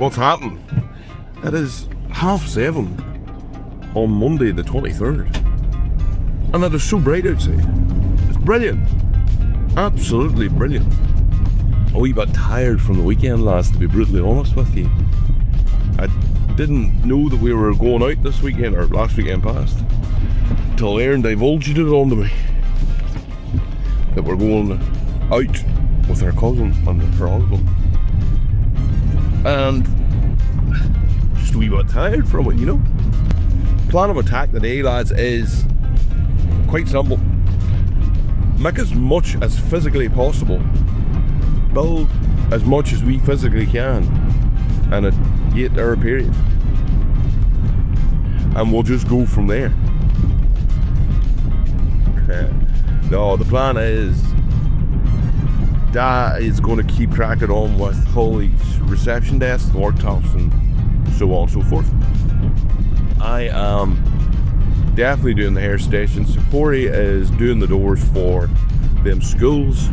what's happened? It is 7:30 on Monday the 23rd. And it is so bright outside. It's brilliant. Absolutely brilliant. A wee bit tired from the weekend, lads, to be brutally honest with you. I didn't know that we were going out this weekend, or last weekend past, till Erin divulged it onto me. That we're going out with her cousin and her husband. And just a wee bit tired from it, you know. Plan of attack today, lads, is quite simple. Make as much as physically possible. Build as much as we physically can in a 8-hour period. And we'll just go from there. No, the plan is Dad is going to keep cracking on with Holly's reception desk, worktops, and so on and so forth. I am definitely doing the hair stations. Corey is doing the doors for them schools.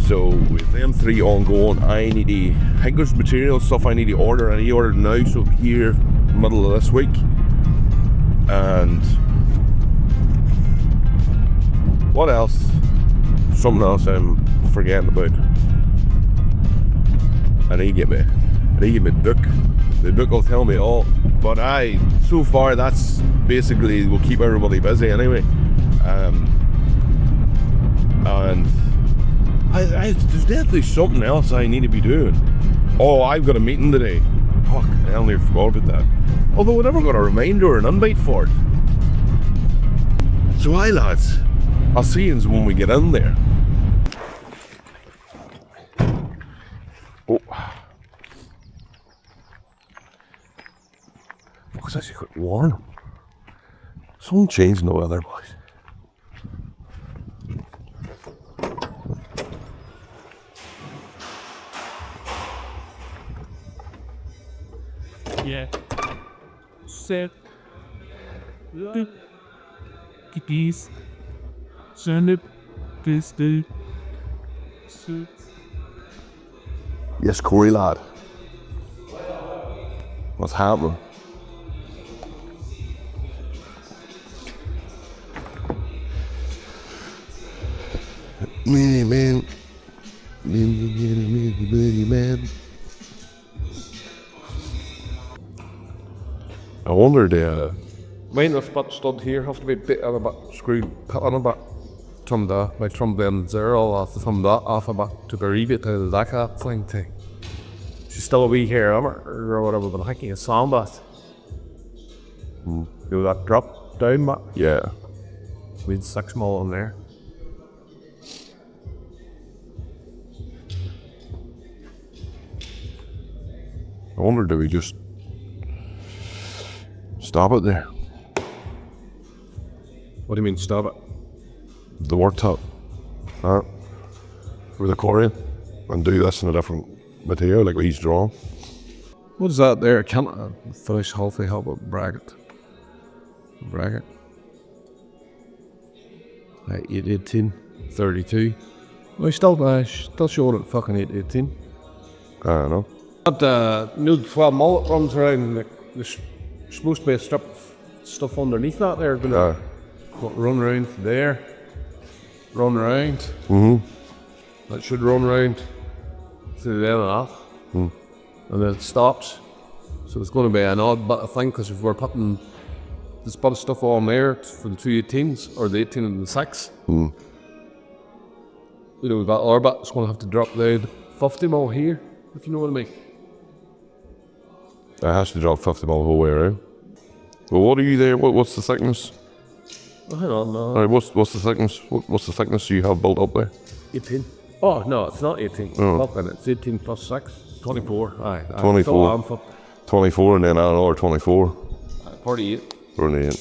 So with them 3 ongoing, I think there's material stuff I need to order. I need to order it now, so here, middle of this week. And what else? Something else I'm forgetting about. I need to get my book. The book will tell me all. But so far that's basically will keep everybody busy anyway. And there's definitely something else I need to be doing. Oh, I've got a meeting today. Fuck, I only forgot about that. Although I never got a reminder or an invite for it. So lads, I'll see you when we get in there. Oh. It's actually quite warm. Something changed in the weather, boys. Yeah. Set. Kitties. Send pistol. Yes, Corey lad. What's happening? Man. I wondered, when the spot stood here, have to be bit of a bit screwed, cut on a bit. From the zero off from that off a bit to believe it to the that thing thing. She's still a wee hair or whatever, but I think it's sound bath. Do that drop down, Matt? Yeah. We had 6 more on there. I wonder, do we just stop it there? What do you mean, stop it? The worktop. With the Korean. And do this in a different material, like what he's drawn. What is that there? Can't finish healthy, how about bracket? Bracket. 818, 32. Well, still showing it fucking 818. I don't know. That new 12 mullet runs around, there's supposed to be a strip of stuff underneath that there, gonna run around there, run around. That should run around to the end of that, and then it stops. So it's going to be an odd bit of thing, because if we're putting this bit of stuff on there for the 218s, or the 18 and the 6, you know, we've got our bit, it's going to have to drop down 50 mil here, if you know what I mean. It has to drop 50 mil the whole way around. Well, what are you there? What's the thickness? I don't know. Right, what's the thickness? What's the thickness you have built up there? 18. Oh no, it's not 18. Oh. It's 18 plus 6, 24. Aye. 24. 24, and then another 24. 48. 48.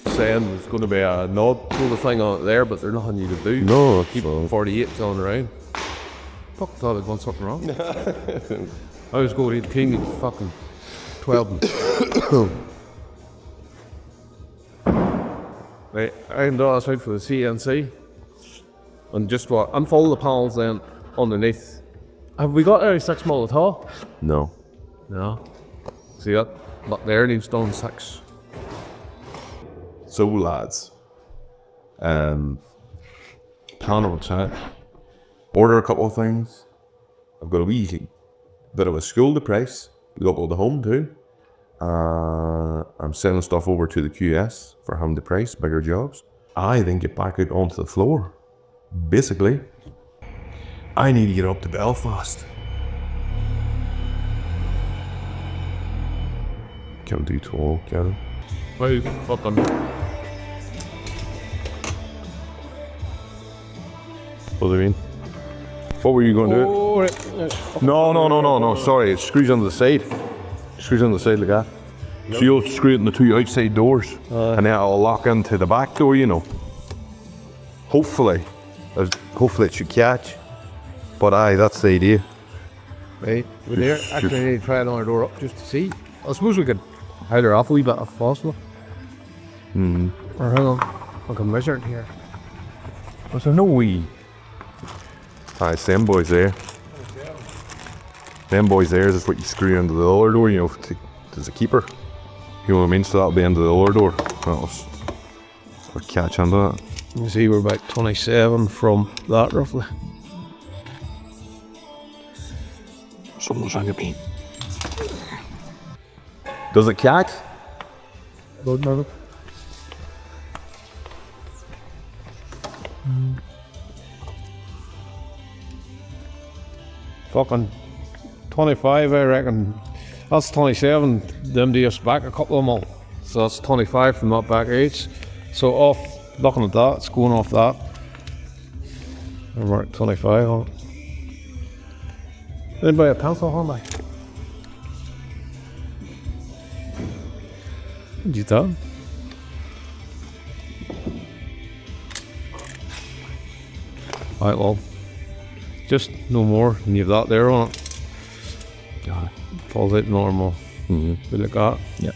Saying there's going to be a nod sort of thing on it there, but there's nothing you can do. No, keep 48 going around. Fuck, thought I'd done something wrong. I was going 18 and fucking 12. Right, I'm doing this out for the CNC. And just unfold the panels then underneath, Have we got any 6 mil at all? No. No. See that? Look there, needs done 6. So lads, plan of attack. Order a couple of things. I've got a wee bit of a school to price. We got all the home too. I'm sending stuff over to the QS for him to price bigger jobs. I then get back out onto the floor. Basically, I need to get up to Belfast. Can't do tomorrow, can I? Well, fucking. What do you mean? What were you going to do? Oh, No. Sorry, it screws on the side. Screws on the side like that. Yep. So you'll screw it in the 2 outside doors, and then it'll lock into the back door, you know. Hopefully it should catch. But aye, that's the idea. Right, we're there. Actually, I need to try another door up just to see. I suppose we could hide her off a wee bit if possible. Or hang on, I can measure it here. Was there no wee? Aye, it's them boys there. Them boys there is what you screw into the other door, you know, there's a keeper. You know what I mean? So that'll be into the other door. That'll catch onto that. You see, we're about 27 from that roughly. Someone's on your beam. Does it catch? Good, Marvin. Fucking 25, I reckon. That's 27. Them days back a couple of them all. So that's 25 from that back age. So off, looking at that, it's going off that. I marked 25 on it. Anybody a pencil on like? What'd you done? Right, well, just no more than you've that there on it. Yeah. Falls out normal. Be like that. Yeah.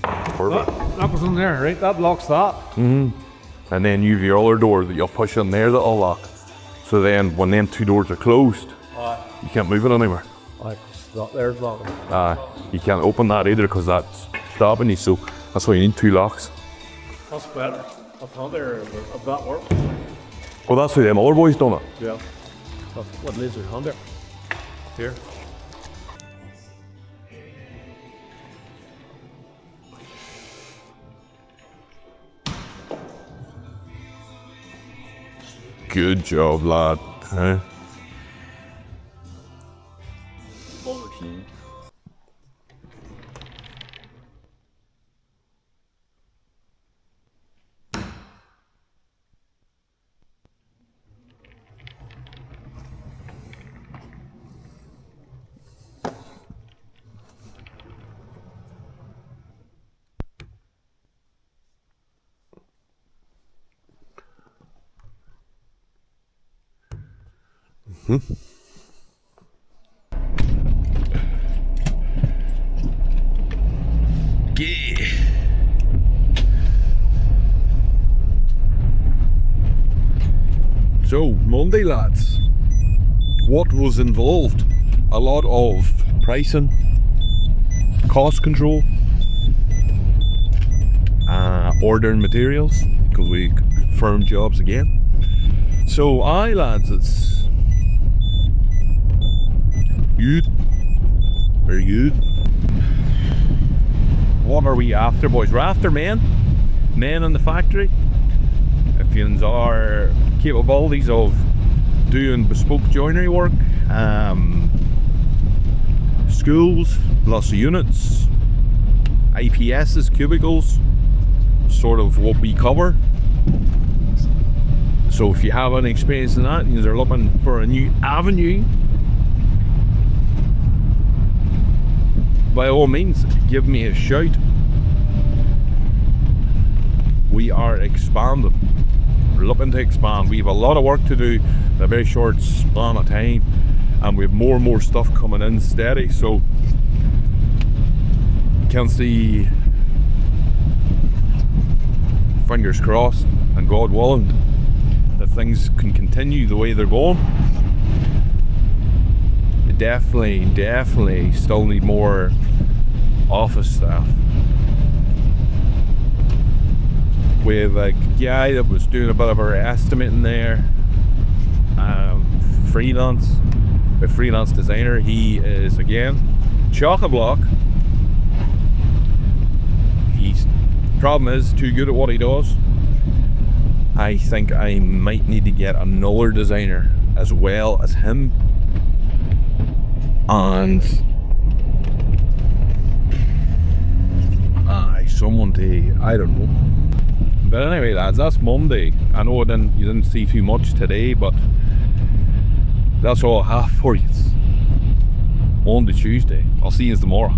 Perfect. That was in there, right? That locks that. And then you've your other door that you'll push in there that'll lock. So then when them 2 doors are closed, you can't move it anymore. That there's locking. You can't open that either because that's stopping you, so that's why you need 2 locks. That's better. I thought there if that worked. Well, that's how them other boys done it. Yeah. That's what laser on there. Here. Good job, lad. Huh? Yeah. So, Monday, lads. What was involved? A lot of pricing, cost control, ordering materials, because we confirmed jobs again. So, aye, lads, it's good. Very good. What are we after, boys? We're after men in the factory. If you are capabilities of doing bespoke joinery work, schools, lots of units, IPSs, cubicles, sort of what we cover. So if you have any experience in that and you're looking for a new avenue, by all means, give me a shout. We are expanding. We're looking to expand. We have a lot of work to do in a very short span of time, and we have more and more stuff coming in steady. So, can see, fingers crossed, and God willing, that things can continue the way they're going. definitely still need more office staff. With a guy that was doing a bit of our estimating there, a freelance designer. He is again chock-a-block. He's problem is too good at what he does. I think I might need to get another designer as well as him, and someone to, I don't know. But anyway, lads, that's Monday. I know you didn't see too much today, but that's all I have for you. It's Monday, Tuesday. I'll see you tomorrow.